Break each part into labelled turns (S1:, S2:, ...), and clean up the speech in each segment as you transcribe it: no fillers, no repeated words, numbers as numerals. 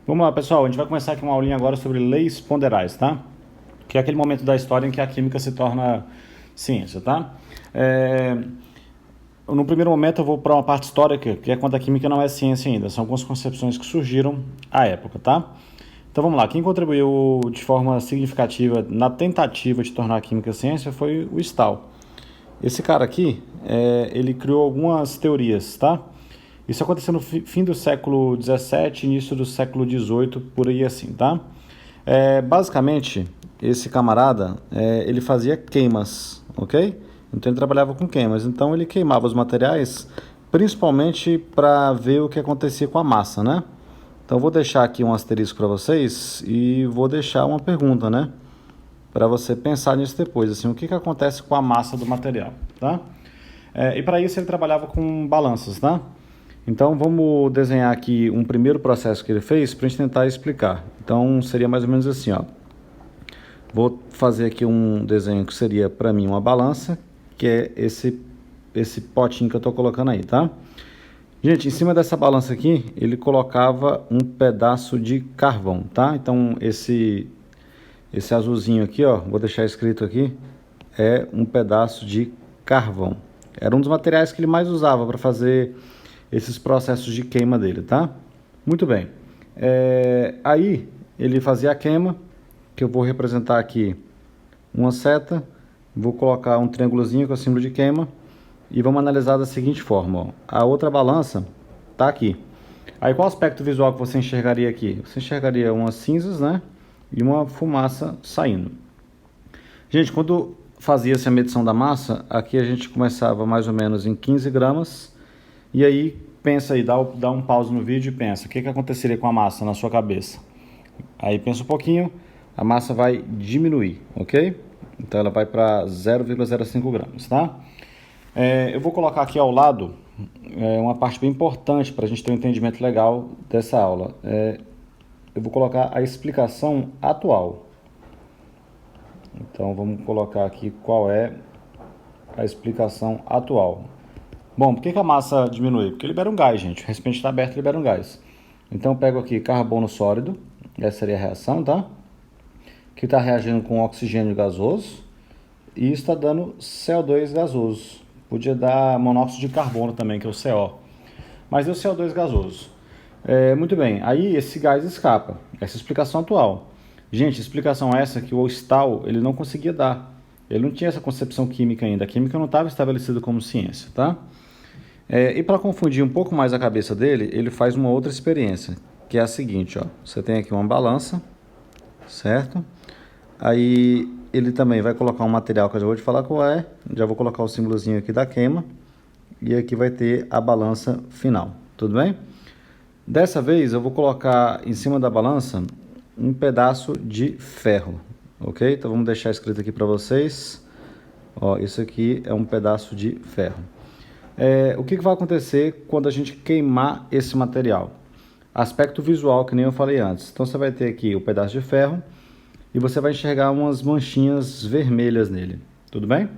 S1: Vamos lá, pessoal. A gente vai começar aqui uma aulinha agora sobre leis ponderais, tá? Que é aquele momento da história em que a química se torna ciência, tá? No primeiro momento eu vou para uma parte histórica, que é quando a química não é ciência ainda. São algumas concepções que surgiram à época, tá? Então vamos lá. Quem contribuiu de forma significativa na tentativa de tornar a química ciência foi o Stahl. Esse cara aqui, ele criou algumas teorias, tá? Isso aconteceu no fim do século XVII, início do século XVIII, por aí assim, tá? Basicamente, esse camarada, ele fazia queimas, ok? Então ele trabalhava com queimas, então ele queimava os materiais, principalmente para ver o que acontecia com a massa, né? Então vou deixar aqui um asterisco para vocês e vou deixar uma pergunta, né? Para você pensar nisso depois, assim, o que acontece com a massa do material, tá? E para isso ele trabalhava com balanças, tá? Então vamos desenhar aqui um primeiro processo que ele fez para a gente tentar explicar. Então seria mais ou menos assim, ó. Vou fazer aqui um desenho que seria para mim uma balança, que é esse potinho que eu estou colocando aí, tá? Gente, em cima dessa balança aqui, ele colocava um pedaço de carvão, tá? Então esse azulzinho aqui, ó, vou deixar escrito aqui, é um pedaço de carvão. Era um dos materiais que ele mais usava para fazer esses processos de queima dele, tá? Muito bem. Aí ele fazia a queima, que eu vou representar aqui uma seta, vou colocar um triângulozinho com o símbolo de queima e vamos analisar da seguinte forma, ó. A outra balança tá aqui. Aí qual aspecto visual que você enxergaria aqui? Você enxergaria umas cinzas, né? E uma fumaça saindo. Gente, quando fazia-se a medição da massa, aqui a gente começava mais ou menos em 15 gramas. E aí, pensa aí, dá um pause no vídeo e pensa, o que aconteceria com a massa na sua cabeça? Aí pensa um pouquinho, a massa vai diminuir, ok? Então ela vai para 0,05 gramas, tá? Eu vou colocar aqui ao lado uma parte bem importante para a gente ter um entendimento legal dessa aula. Eu vou colocar a explicação atual. Então vamos colocar aqui qual é a explicação atual. Bom, por que a massa diminui? Porque libera um gás, gente. O recipiente está aberto, libera um gás. Então eu pego aqui carbono sólido, essa seria a reação, tá? Que está reagindo com oxigênio gasoso e está dando CO2 gasoso. Podia dar monóxido de carbono também, que é o CO. Mas é o CO2 gasoso. Muito bem, aí esse gás escapa. Essa é a explicação atual. Gente, explicação essa que o Stahl ele não conseguia dar. Ele não tinha essa concepção química ainda. A química não estava estabelecida como ciência, tá? E para confundir um pouco mais a cabeça dele, ele faz uma outra experiência, que é a seguinte, ó. Você tem aqui uma balança, certo? Aí ele também vai colocar um material que eu já vou te falar qual é. Já vou colocar o símbolozinho aqui da queima. E aqui vai ter a balança final, tudo bem? Dessa vez eu vou colocar em cima da balança um pedaço de ferro, ok? Então vamos deixar escrito aqui para vocês. Ó, isso aqui é um pedaço de ferro. O que vai acontecer quando a gente queimar esse material? Aspecto visual, que nem eu falei antes. Então você vai ter aqui o pedaço de ferro e você vai enxergar umas manchinhas vermelhas nele, tudo bem?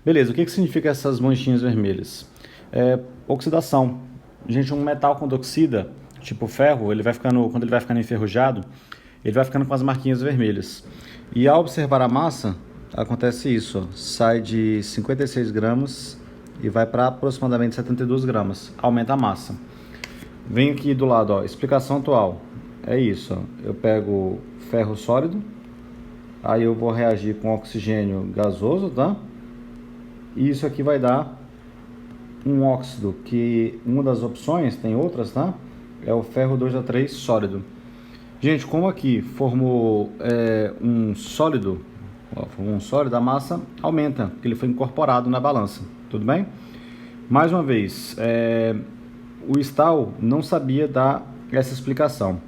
S1: Beleza, o que significa essas manchinhas vermelhas? Oxidação. Gente, um metal quando oxida, tipo ferro, quando ele vai ficando enferrujado, ele vai ficando com as marquinhas vermelhas. E ao observar a massa, acontece isso, ó, sai de 56 gramas e vai para aproximadamente 72 gramas, aumenta a massa. Vem aqui do lado, ó, explicação atual, é isso, ó, eu pego ferro sólido, aí eu vou reagir com oxigênio gasoso, tá? E isso aqui vai dar um óxido, que uma das opções, tem outras, tá? É o ferro 2A3 sólido. Gente, como aqui formou um sólido, a massa aumenta, porque ele foi incorporado na balança, tudo bem? Mais uma vez, o Stahl não sabia dar essa explicação.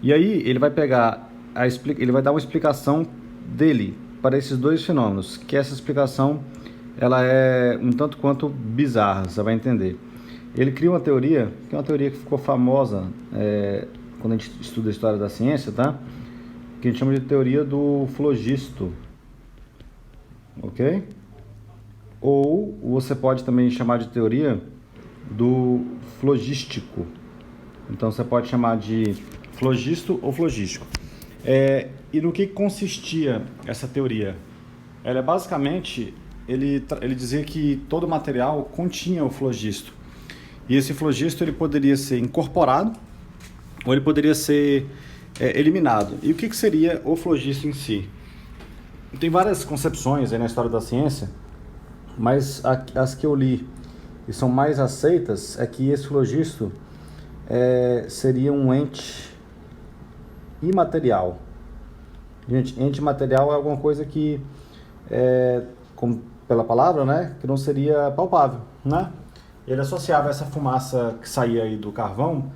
S1: E aí ele vai pegar, ele vai dar uma explicação dele para esses dois fenômenos, que essa explicação ela é um tanto quanto bizarra, você vai entender. Ele cria uma teoria, que é uma teoria que ficou famosa quando a gente estuda a história da ciência, tá? Que a gente chama de teoria do flogisto, ok? Ou você pode também chamar de teoria do flogístico, Então você pode chamar de flogisto ou flogístico. E no que consistia essa teoria? Ela é basicamente, ele dizia que todo material continha o flogisto. E esse flogisto ele poderia ser incorporado ou ele poderia ser eliminado. E o que seria o flogisto em si? Tem várias concepções aí na história da ciência, mas as que eu li e são mais aceitas é que esse flogisto seria um ente imaterial. Gente, ente material é alguma coisa que, como pela palavra, né, que não seria palpável, né? Ele associava essa fumaça que saía aí do carvão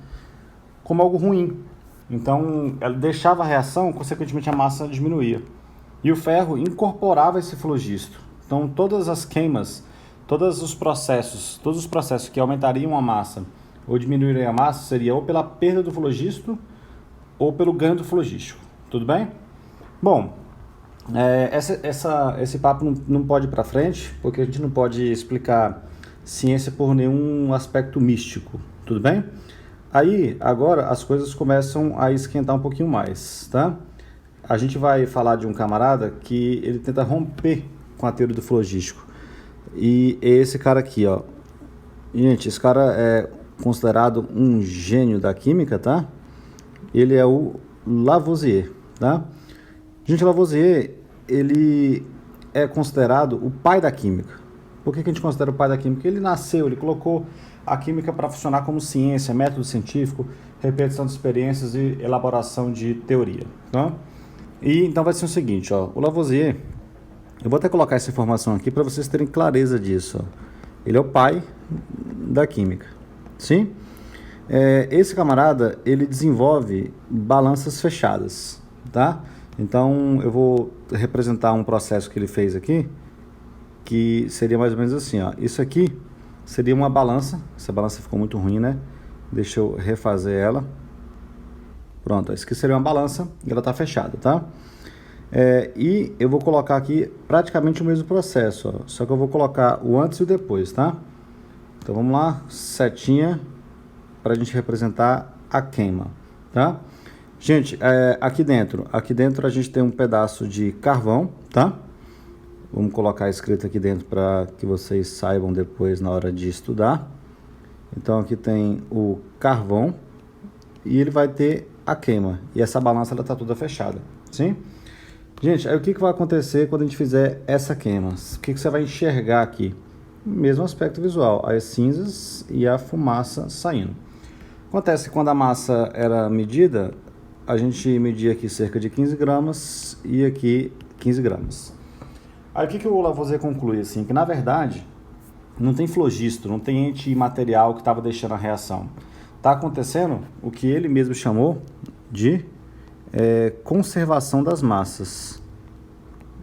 S1: como algo ruim. Então, ela deixava a reação, consequentemente a massa diminuía. E o ferro incorporava esse flogisto. Então, todas as queimas, todos os processos que aumentariam a massa ou diminuiriam a massa, seria ou pela perda do flogisto ou pelo ganho do flogístico. Tudo bem? Bom, esse papo não pode ir para frente, porque a gente não pode explicar ciência por nenhum aspecto místico. Tudo bem? Aí, agora, as coisas começam a esquentar um pouquinho mais, tá? A gente vai falar de um camarada que ele tenta romper com a teoria do flogístico. E é esse cara aqui, ó. Gente, esse cara é considerado um gênio da química, tá? Ele é o Lavoisier, tá? Gente, Lavoisier, ele é considerado o pai da química. Por que a gente considera o pai da química? Ele nasceu, ele colocou a química para funcionar como ciência, método científico, repetição de experiências e elaboração de teoria, tá? E então vai ser o seguinte, ó, o Lavoisier, eu vou até colocar essa informação aqui para vocês terem clareza disso, ó. Ele é o pai da química, sim? Esse camarada, ele desenvolve balanças fechadas, tá? Então, eu vou representar um processo que ele fez aqui, que seria mais ou menos assim, ó. Isso aqui seria uma balança. Essa balança ficou muito ruim, né? Deixa eu refazer ela. Pronto, isso aqui seria uma balança e ela está fechada, tá? E eu vou colocar aqui praticamente o mesmo processo, ó. Só que eu vou colocar o antes e o depois, tá? Então, vamos lá, setinha, para a gente representar a queima, tá? Gente, aqui dentro a gente tem um pedaço de carvão, tá? Vamos colocar escrito aqui dentro para que vocês saibam depois na hora de estudar. Então aqui tem o carvão e ele vai ter a queima. E essa balança ela está toda fechada, sim? Gente, aí o que vai acontecer quando a gente fizer essa queima? O que você vai enxergar aqui? O mesmo aspecto visual, as cinzas e a fumaça saindo. Acontece que quando a massa era medida, a gente media aqui cerca de 15 gramas e aqui 15 gramas. Aí o que o Lavoisier conclui? Assim, que na verdade não tem flogisto, não tem ente material que estava deixando a reação. Está acontecendo o que ele mesmo chamou de conservação das massas.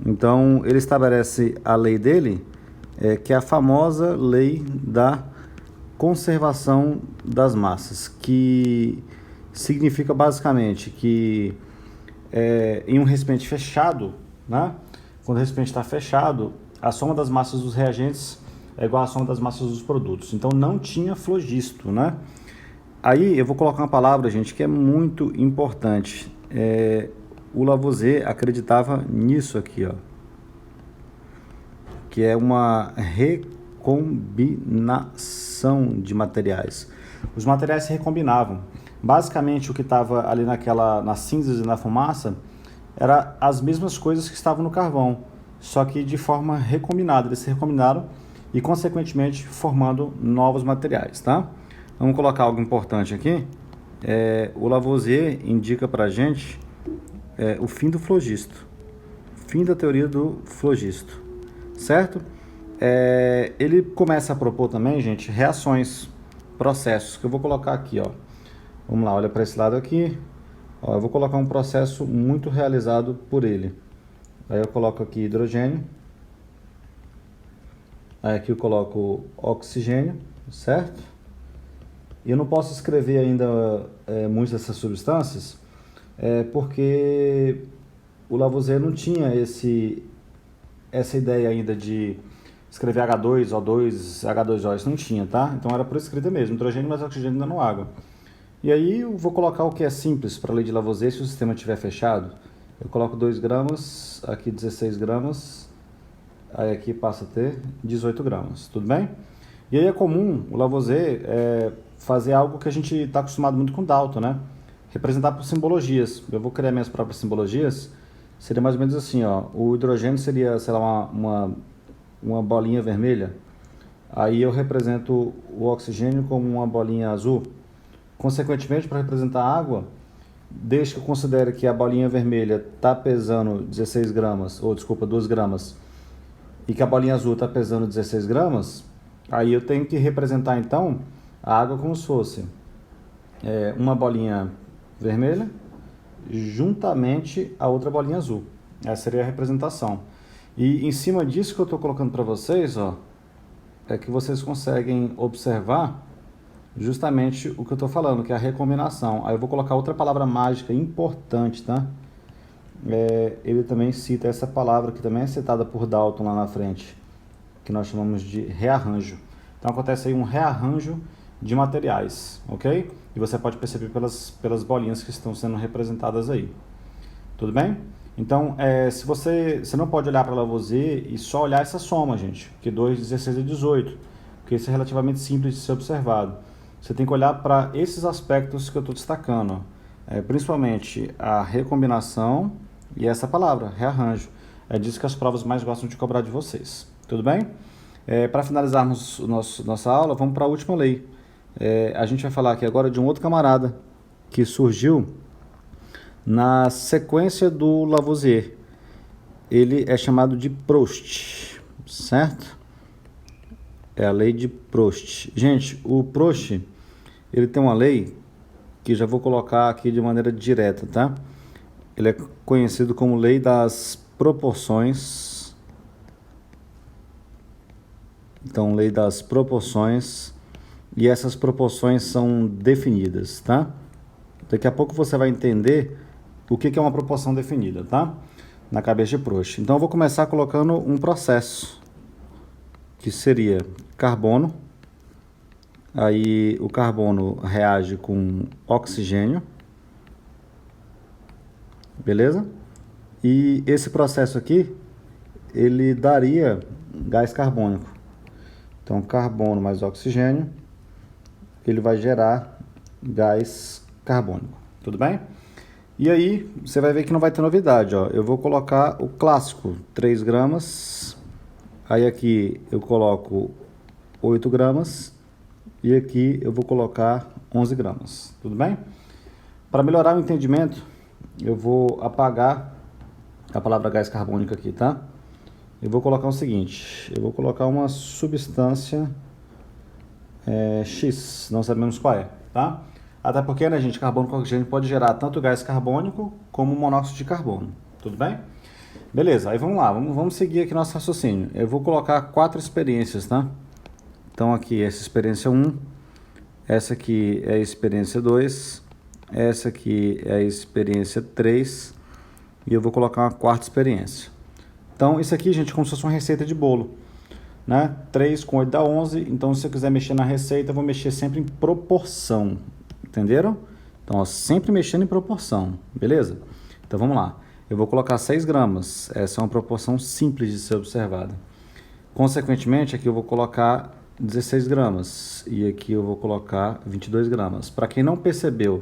S1: Então ele estabelece a lei dele, que é a famosa lei da conservação das massas, que significa basicamente que em um recipiente fechado, né? Quando o recipiente está fechado, a soma das massas dos reagentes é igual à soma das massas dos produtos. Então não tinha flogisto, né? Aí eu vou colocar uma palavra, gente, que é muito importante. O Lavoisier acreditava nisso aqui, ó, que é uma recombinação de materiais. Os materiais se recombinavam. Basicamente o que estava ali nas cinzas e na fumaça era as mesmas coisas que estavam no carvão, só que de forma recombinada. Eles se recombinaram e, consequentemente, formando novos materiais, tá? Vamos colocar algo importante aqui. O Lavoisier indica para a gente o fim do flogisto, fim da teoria do flogisto, certo? Ele começa a propor também, gente, reações, processos, que eu vou colocar aqui, ó. Vamos lá, olha para esse lado aqui. Ó, eu vou colocar um processo muito realizado por ele. Aí eu coloco aqui hidrogênio. Aí aqui eu coloco oxigênio, certo? E eu não posso escrever ainda muitas dessas substâncias, porque o Lavoisier não tinha essa ideia ainda de escrever H2, O2, H2O, isso não tinha, tá? Então era por escrita mesmo, hidrogênio mais oxigênio dando água. E aí eu vou colocar o que é simples para a lei de Lavoisier se o sistema estiver fechado. Eu coloco 2 gramas, aqui 16 gramas, aí aqui passa a ter 18 gramas, tudo bem? E aí é comum o Lavoisier fazer algo que a gente está acostumado muito com Dalton, né? Representar por simbologias. Eu vou criar minhas próprias simbologias. Seria mais ou menos assim, ó. O hidrogênio seria, sei lá, uma bolinha vermelha. Aí eu represento o oxigênio como uma bolinha azul. Consequentemente, para representar a água, desde que eu considere que a bolinha vermelha está pesando 16 gramas, ou desculpa, 2 gramas, e que a bolinha azul está pesando 16 gramas, aí eu tenho que representar então a água como se fosse uma bolinha vermelha juntamente a outra bolinha azul. Essa seria a representação. E em cima disso que eu estou colocando para vocês, ó, é que vocês conseguem observar justamente o que eu estou falando, que é a recombinação. Aí eu vou colocar outra palavra mágica importante, tá? Ele também cita essa palavra que também é citada por Dalton lá na frente, que nós chamamos de rearranjo. Então acontece aí um rearranjo de materiais, ok? E você pode perceber pelas bolinhas que estão sendo representadas aí. Tudo bem? Então, se você não pode olhar para Lavoisier e só olhar essa soma, gente, que 2, 16 e 18, porque isso é relativamente simples de ser observado. Você tem que olhar para esses aspectos que eu estou destacando, principalmente a recombinação e essa palavra, rearranjo. É disso que as provas mais gostam de cobrar de vocês. Tudo bem? Para finalizarmos nossa aula, vamos para a última lei. A gente vai falar aqui agora de um outro camarada que surgiu na sequência do Lavoisier. Ele é chamado de Proust, certo? É a lei de Proust. Gente, o Proust, ele tem uma lei que já vou colocar aqui de maneira direta, tá? Ele é conhecido como lei das proporções. Então, lei das proporções. E essas proporções são definidas, tá? Daqui a pouco você vai entender o que é uma proporção definida, tá? Na cabeça de Proust. Então, eu vou começar colocando um processo, que seria carbono. Aí, o carbono reage com oxigênio. Beleza? E esse processo aqui, ele daria gás carbônico. Então, carbono mais oxigênio, ele vai gerar gás carbônico. Tudo bem? E aí, você vai ver que não vai ter novidade, ó. Eu vou colocar o clássico, 3 gramas. Aí aqui eu coloco 8 gramas. E aqui eu vou colocar 11 gramas. Tudo bem? Para melhorar o entendimento, eu vou apagar a palavra gás carbônico aqui, tá? Eu vou colocar o seguinte, eu vou colocar uma substância X, não sabemos qual é, tá? Até porque, né, gente, carbono com oxigênio pode gerar tanto gás carbônico como monóxido de carbono, tudo bem? Beleza, aí vamos lá, vamos seguir aqui nosso raciocínio. Eu vou colocar 4 experiências, tá? Então aqui, essa experiência 1, essa aqui é a experiência 2, essa aqui é a experiência 3 e eu vou colocar uma quarta experiência. Então, isso aqui, gente, é como se fosse uma receita de bolo, né? 3 com 8 dá 11, então se eu quiser mexer na receita, eu vou mexer sempre em proporção, entenderam? Então, ó, sempre mexendo em proporção, beleza? Então, vamos lá. Eu vou colocar 6 gramas, essa é uma proporção simples de ser observada. Consequentemente, aqui eu vou colocar 16 gramas e aqui eu vou colocar 22 gramas. Para quem não percebeu,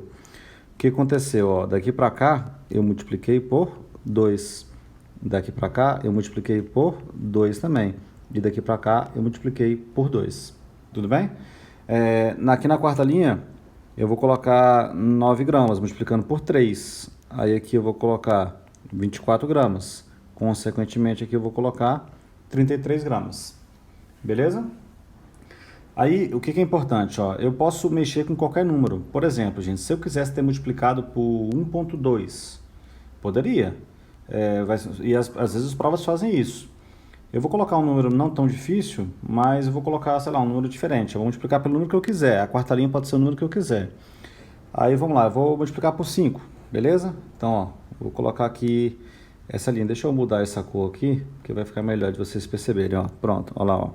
S1: o que aconteceu? Ó, daqui para cá, eu multipliquei por 2. Daqui para cá, eu multipliquei por 2 também. E daqui para cá, eu multipliquei por 2. Tudo bem? Aqui na quarta linha, eu vou colocar 9 gramas, multiplicando por 3. Aí aqui eu vou colocar 24 gramas. Consequentemente, aqui eu vou colocar 33 gramas. Beleza? Aí, o que é importante? Ó, eu posso mexer com qualquer número. Por exemplo, gente, se eu quisesse ter multiplicado por 1,2, poderia. E às vezes as provas fazem isso. Eu vou colocar um número não tão difícil, mas eu vou colocar, sei lá, um número diferente. Eu vou multiplicar pelo número que eu quiser. A quarta linha pode ser o número que eu quiser. Aí vamos lá, eu vou multiplicar por 5, beleza? Então, ó, vou colocar aqui essa linha. Deixa eu mudar essa cor aqui, que vai ficar melhor de vocês perceberem, ó. Pronto, ó lá, ó.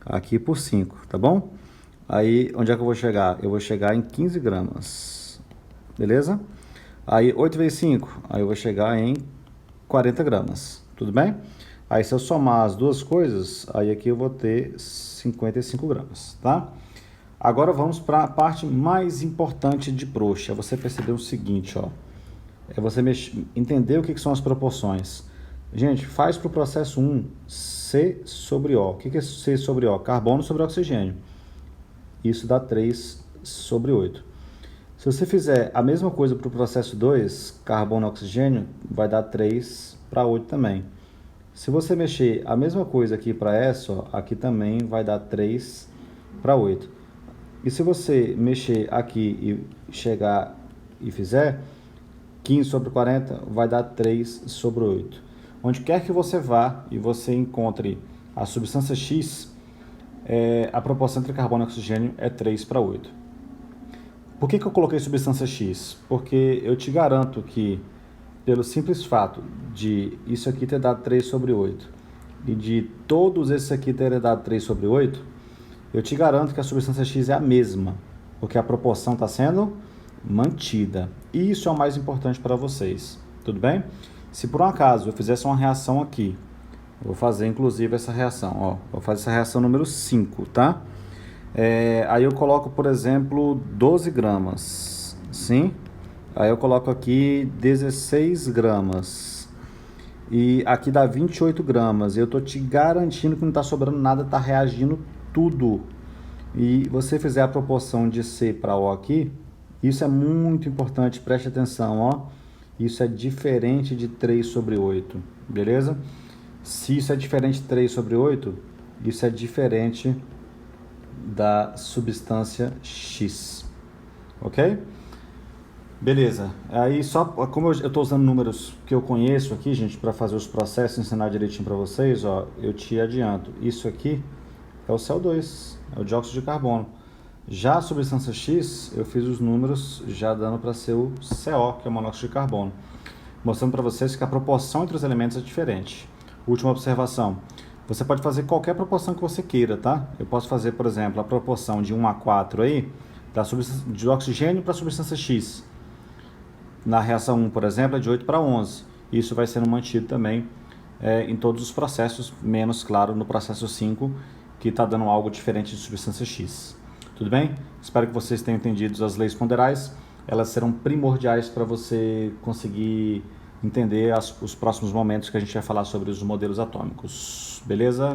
S1: Aqui por 5, tá bom? Aí, onde é que eu vou chegar? Eu vou chegar em 15 gramas, beleza? Aí, 8 vezes 5, aí eu vou chegar em 40 gramas, tudo bem? Aí, se eu somar as duas coisas, aí aqui eu vou ter 55 gramas, tá? Agora vamos para a parte mais importante de Proust. É você perceber o seguinte, ó. É você entender o que são as proporções. Gente, faz para o processo 1 C sobre O. O que é C sobre O? Carbono sobre oxigênio. Isso dá 3 sobre 8. Se você fizer a mesma coisa para o processo 2, carbono e oxigênio, vai dar 3 para 8 também. Se você mexer a mesma coisa aqui para essa, ó, aqui também vai dar 3 para 8. E se você mexer aqui e chegar e fizer 15 sobre 40, vai dar 3 sobre 8. Onde quer que você vá e você encontre a substância X, a proporção entre carbono e oxigênio é 3 para 8. Por que eu coloquei substância X? Porque eu te garanto que, pelo simples fato de isso aqui ter dado 3 sobre 8 e de todos esses aqui terem dado 3 sobre 8, eu te garanto que a substância X é a mesma, porque a proporção está sendo mantida. E isso é o mais importante para vocês, tudo bem? Se por um acaso eu fizesse uma reação aqui, eu vou fazer inclusive essa reação, ó, vou fazer essa reação número 5, tá? Aí eu coloco, por exemplo, 12 gramas, sim? Aí eu coloco aqui 16 gramas. E aqui dá 28 gramas. Eu tô te garantindo que não tá sobrando nada, tá reagindo tudo. E você fizer a proporção de C para O aqui, isso é muito importante, preste atenção, ó. Isso é diferente de 3 sobre 8, beleza? Se isso é diferente de 3 sobre 8, isso é diferente da substância X, ok? Beleza, aí só como eu estou usando números que eu conheço aqui, gente, para fazer os processos e ensinar direitinho para vocês, ó, eu te adianto, isso aqui é o CO2, é o dióxido de carbono. Já a substância X, eu fiz os números já dando para ser o CO, que é o monóxido de carbono, mostrando para vocês que a proporção entre os elementos é diferente. Última observação, você pode fazer qualquer proporção que você queira, tá? Eu posso fazer, por exemplo, a proporção de 1 a 4 aí, de oxigênio para a substância X. Na reação 1, por exemplo, é de 8 para 11. Isso vai sendo mantido também em todos os processos, menos, claro, no processo 5, que está dando algo diferente de substância X. Tudo bem? Espero que vocês tenham entendido as leis ponderais. Elas serão primordiais para você conseguir entender os próximos momentos que a gente vai falar sobre os modelos atômicos. Beleza?